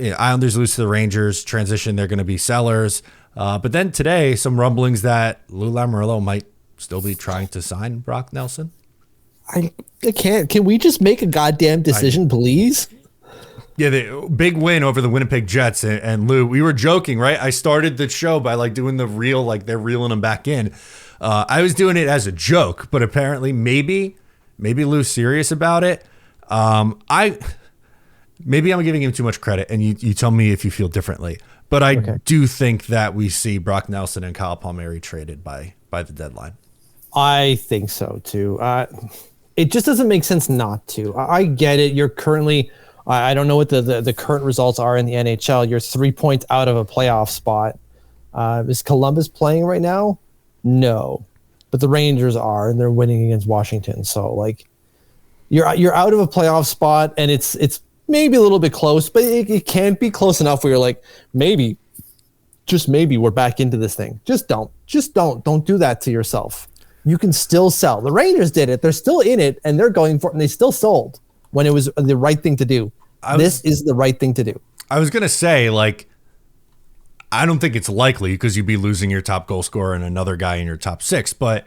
Islanders lose to the Rangers, transition, they're going to be sellers. But then today, some rumblings that Lou Lamoriello might still be trying to sign Brock Nelson. I can't. Can we just make a goddamn decision, please? Yeah, the big win over the Winnipeg Jets. And Lou, we were joking, right? I started the show by like doing the reel, like they're reeling him back in. I was doing it as a joke, but apparently maybe Lou's serious about it. Maybe I'm giving him too much credit, and you tell me if you feel differently. But I do think that we see Brock Nelson and Kyle Palmieri traded by the deadline. I think so too. It just doesn't make sense not to. I get it. You're currently, I don't know what the current results are in the NHL. You're 3 points out of a playoff spot. Is Columbus playing right now? No, but the Rangers are, and they're winning against Washington. So like, you're out of a playoff spot, and it's maybe a little bit close, but it can't be close enough where you're like, maybe, just maybe we're back into this thing. Just don't do that to yourself. You can still sell. The Rangers did it. They're still in it, and they're going for it, and they still sold when it was the right thing to do. This is the right thing to do. I was going to say, like, I don't think it's likely because you'd be losing your top goal scorer and another guy in your top six. But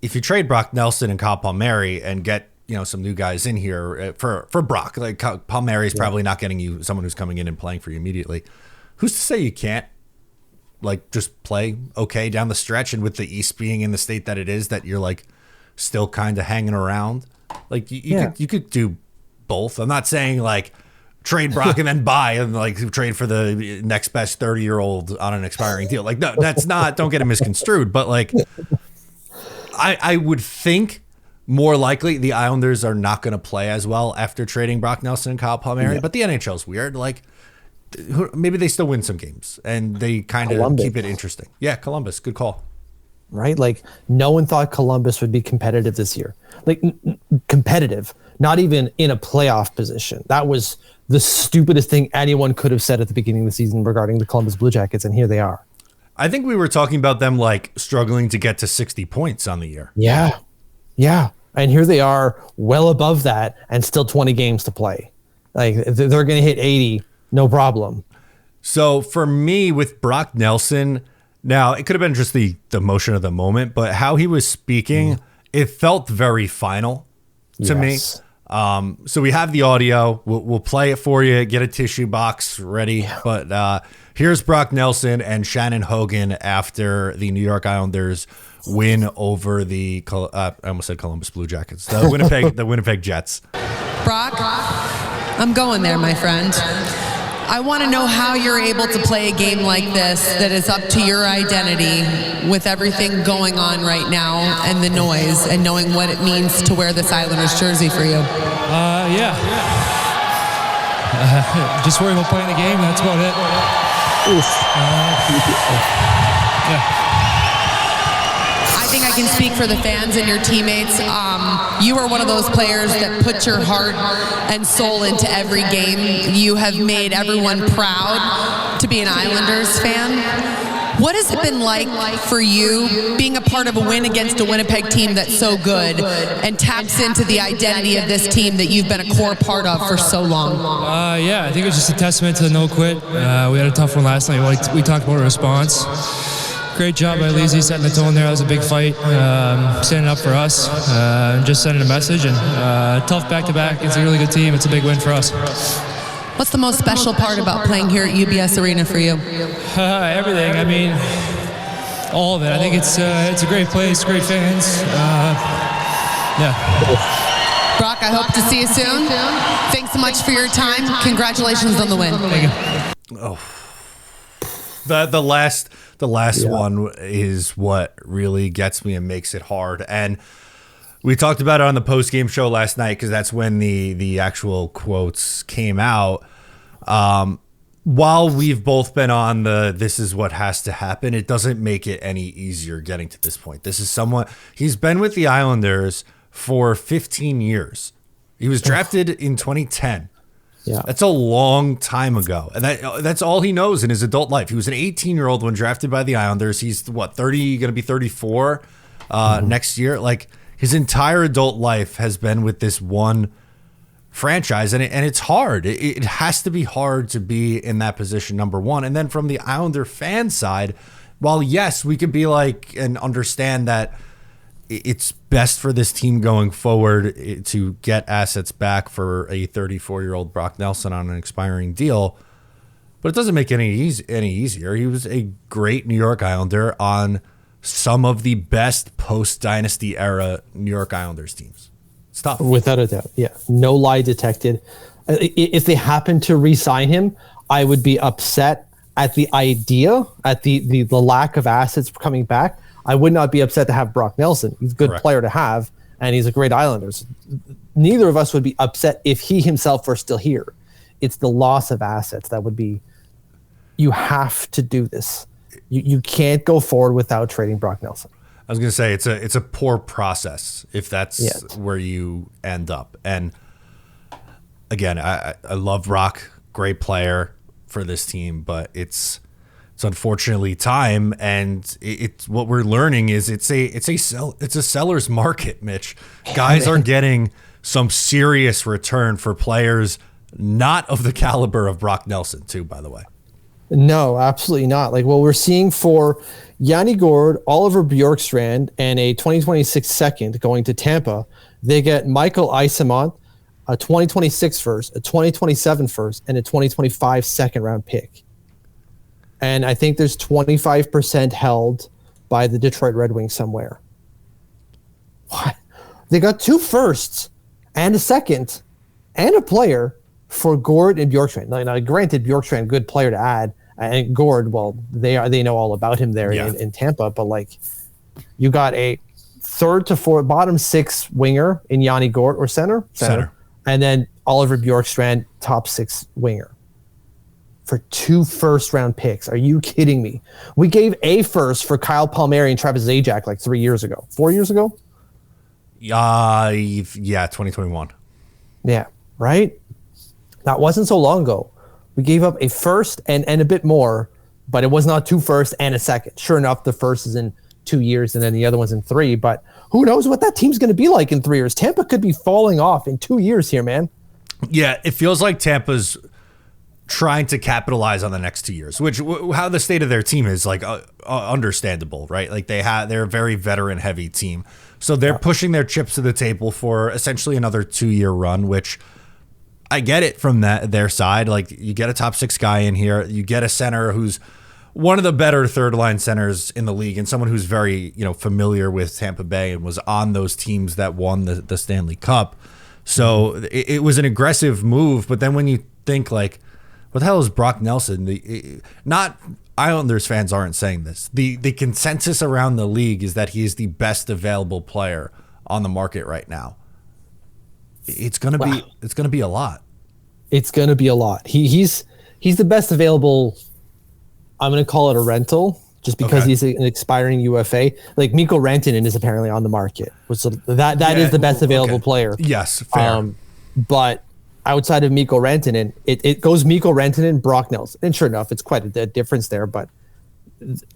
if you trade Brock Nelson and Kyle Palmieri and get, some new guys in here for Brock, like Palmieri is probably not getting you someone who's coming in and playing for you immediately. Who's to say you can't like just play okay down the stretch, and with the East being in the state that it is, that you're like still kind of hanging around? Like you could do both. I'm not saying like trade Brock and then buy and like trade for the next best 30-year-old on an expiring deal. Like, no, that's not, don't get it misconstrued. But like, I would think more likely the Islanders are not going to play as well after trading Brock Nelson and Kyle Palmieri. But the NHL's weird. Like, maybe they still win some games and they kind of keep it interesting. Yeah, Columbus, good call. Right? Like, no one thought Columbus would be competitive this year. Like, competitive, not even in a playoff position. That was the stupidest thing anyone could have said at the beginning of the season regarding the Columbus Blue Jackets, and here they are. I think we were talking about them like struggling to get to 60 points on the year. Yeah. And here they are well above that and still 20 games to play. Like, they're going to hit 80, no problem. So for me with Brock Nelson, now it could have been just the motion of the moment, but how he was speaking, it felt very final to me. So we have the audio. We'll play it for you. Get a tissue box ready. Yeah. But here's Brock Nelson and Shannon Hogan after the New York Islanders win over the I almost said Columbus Blue Jackets, the Winnipeg Jets. Brock, I'm going there, my friend. I want to know how you're able to play a game like this that is up to your identity with everything going on right now and the noise, and knowing what it means to wear this Islanders jersey for you. Just worry about playing the game. That's about it. I think I can speak for the fans and your teammates. You are one of those players that put your heart and soul into every game. You have made everyone proud to be an Islanders fan. What has it been like for you being a part of a win against a Winnipeg team that's so good and taps into the identity of this team that you've been a core part of for so long? I think it was just a testament to the no quit. We had a tough one last night. We talked about a response. Great job by Lizzie setting the tone there. That was a big fight, standing up for us, just sending a message. And tough back-to-back. It's a really good team. It's a big win for us. What's the most special part about playing here at UBS Arena for you? Everything. I mean, all of it. I think it's a great place, great fans. Brock, I hope to see you soon. Thanks so much for your time. Congratulations on the win. Thank you. Oh, the last one is what really gets me and makes it hard. And we talked about it on the post-game show last night because that's when the actual quotes came out. While we've both been on this is what has to happen, it doesn't make it any easier getting to this point. This is someone, he's been with the Islanders for 15 years. He was drafted in 2010. Yeah. That's a long time ago. And that's all he knows in his adult life. He was an 18-year-old when drafted by the Islanders. He's 30, going to be 34 next year. Like, his entire adult life has been with this one franchise, and it's hard. It has to be hard to be in that position, number one. And then from the Islander fan side, while yes, we could be like and understand that it's best for this team going forward to get assets back for a 34-year-old Brock Nelson on an expiring deal, but it doesn't make it any easier. He was a great New York Islander on some of the best post-Dynasty era New York Islanders teams. It's tough. Without a doubt, yeah. No lie detected. If they happen to re-sign him, I would be upset at the idea, at the lack of assets coming back. I would not be upset to have Brock Nelson. He's a good player to have, and he's a great Islander. Neither of us would be upset if he himself were still here. It's the loss of assets that would be, you have to do this. You can't go forward without trading Brock Nelson. I was going to say it's a poor process if that's where you end up. And again, I love Brock, great player for this team, but it's unfortunately time, and it's what we're learning is it's a seller's market, Mitch. Guys are getting some serious return for players not of the caliber of Brock Nelson too, by the way. No, absolutely not. Like what we're seeing for Yanni Gourde, Oliver Bjorkstrand, and a 2026 second going to Tampa, they get Michael Eyssimont, a 2026 first, a 2027 first, and a 2025 second round pick. And I think there's 25% held by the Detroit Red Wings somewhere. What? They got 2 firsts and a second and a player for Gourde and Bjorkstrand. Now, granted, Bjorkstrand, good player to add, and Gourde, well, they know all about him there in Tampa. But like, you got a third to fourth, bottom 6 winger in Yanni Gourde, or center, and then Oliver Bjorkstrand, top 6 winger for 2 first-round picks. Are you kidding me? We gave a first for Kyle Palmieri and Travis Zajac like 4 years ago. Yeah, 2021. Yeah, right? That wasn't so long ago. We gave up a first and a bit more, but it was not 2 firsts and a second. Sure enough, the first is in 2 years and then the other one's in 3. But who knows what that team's going to be like in 3 years? Tampa could be falling off in 2 years here, man. Yeah, it feels like Tampa's trying to capitalize on the next 2 years, which how the state of their team is like understandable, right? Like they're a very veteran heavy team. So they're pushing their chips to the table for essentially another 2-year run, which I get it from their side. Like you get a top 6 guy in here, you get a center who's one of the better third line centers in the league, and someone who's very, familiar with Tampa Bay and was on those teams that won the Stanley Cup. So it was an aggressive move. But then when you think like, what the hell is Brock Nelson? Not Islanders fans aren't saying this. The consensus around the league is that he is the best available player on the market right now. It's gonna be a lot. It's gonna be a lot. He's the best available. I'm gonna call it a rental just because he's an expiring UFA. Like Mikko Rantanen is apparently on the market, which that is the best available player. Yes, fair. But outside of Mikko Rantanen, it goes Mikko Rantanen, Brock Nelson, and sure enough, it's quite a difference there. But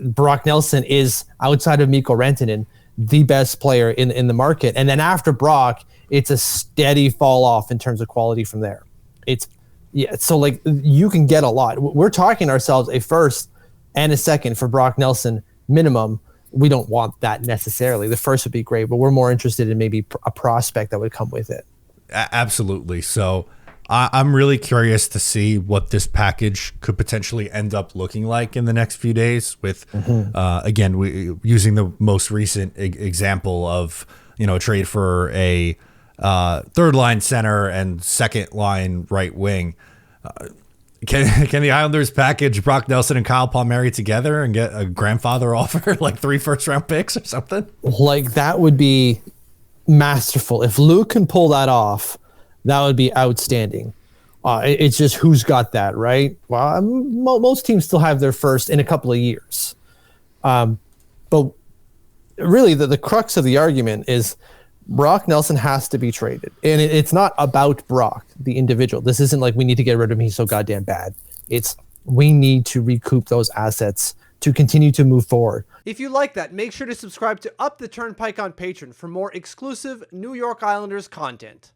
Brock Nelson is, outside of Mikko Rantanen, the best player in the market, and then after Brock, it's a steady fall off in terms of quality from there. So like you can get a lot. We're talking ourselves a first and a second for Brock Nelson minimum. We don't want that necessarily. The first would be great, but we're more interested in maybe a prospect that would come with it. Absolutely. So I'm really curious to see what this package could potentially end up looking like in the next few days with, again, using the most recent example of, a trade for a third line center and second line right wing. Can the Islanders package Brock Nelson and Kyle Palmieri together and get a grandfather offer, like 3 first-round picks or something? Like that would be masterful. If Luke can pull that off, that would be outstanding. It's just who's got that, right? Well, most teams still have their first in a couple of years. But really, the crux of the argument is Brock Nelson has to be traded. And it's not about Brock, the individual. This isn't like we need to get rid of him, he's so goddamn bad. It's we need to recoup those assets to continue to move forward. If you like that, make sure to subscribe to Up the Turnpike on Patreon for more exclusive New York Islanders content.